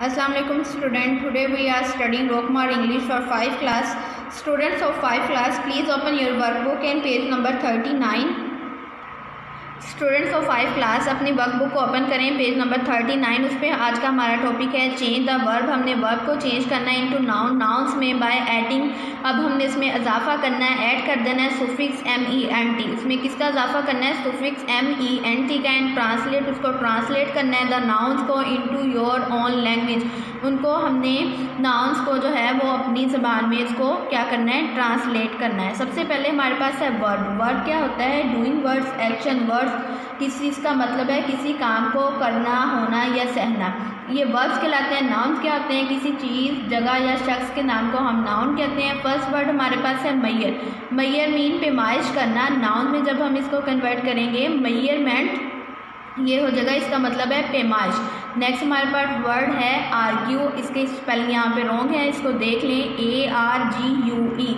Assalamu alaikum student. Today we are studying Rockmar English for 5 class. Students of 5 class, please open your workbook and page number 39. Students of 5 class अपनी workbook को open करें, page number 39। उस पर आज का हमारा topic है change the verb. हमने वर्ब को चेंज करना है इनटू नाउन। नाउन्स में बाय एडिंग, अब हमने इसमें इजाफा करना है, ऐड कर देना है सुफिक्स MENT। इसमें किसका इजाफा करना है? सुफिक्स MENT का। एंड ट्रांसलेट, उसको ट्रांसलेट करना है द नाउन्स को इनटू योर ओन लैंग्वेज। उनको हमने नाउन्स को जो है वो अपनी ज़बान में इसको क्या करना है? ट्रांसलेट करना है। सबसे पहले हमारे पास है वर्ब। वर्ब क्या होता है? Doing words, action words. किस चीज़ का मतलब है? किसी काम को करना, होना या सहना, ये वर्ब्स कहलाते हैं। नाउन क्या होते हैं? किसी चीज़, जगह या शख्स के नाम को हम नाउन कहते हैं। फर्स्ट वर्ड हमारे पास है मैयर। मैयर मीन पैमाइश करना। नाउन में जब हम इसको कन्वर्ट करेंगे मेजरमेंट, ये हो जाएगा, इसका मतलब है पैमाइश। नेक्स्ट हमारे पास वर्ड है आर्ग्यू। इसके स्पेलिंग यहाँ पे रॉन्ग है, इसको देख लें, ARGUE।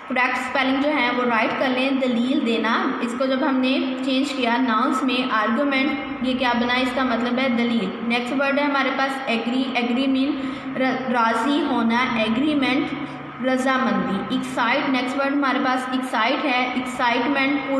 करेक्ट स्पेलिंग जो है वो राइट कर लें। दलील देना, इसको जब हमने चेंज किया नाउन्स में आर्गूमेंट, ये क्या बना? इसका मतलब है दलील। नेक्स्ट वर्ड है हमारे पास एग्री। एग्री मीन राज़ी होना। एग्रीमेंट रजामंदी। एक्साइट, नेक्स्ट वर्ड हमारे पास एक्साइट है। एक्साइटमेंट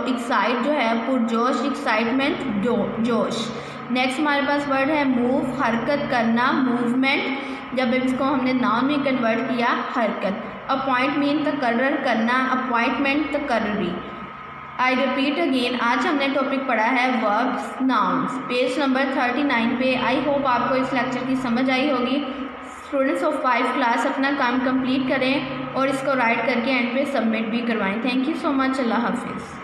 एक्साइट जो है पुरजोश। एक्साइटमेंट जोश। नेक्स्ट हमारे पास वर्ड है मूव, हरकत करना। मूवमेंट, जब इसको हमने नाउन में कन्वर्ट किया, हरकत। अपॉइंट मीन तकर्रर करना। अपॉइंटमेंट तकर्री। आई रिपीट अगेन, आज हमने टॉपिक पढ़ा है वर्ब्स, नाउन्स, पेज नंबर 39 पे। आई होप आपको इस लेक्चर की समझ आई होगी। स्टूडेंट्स ऑफ 5 क्लास अपना काम कंप्लीट करें और इसको राइट करके एंड पे सबमिट भी करवाएं। Thank you so much. Allah हाफिज़।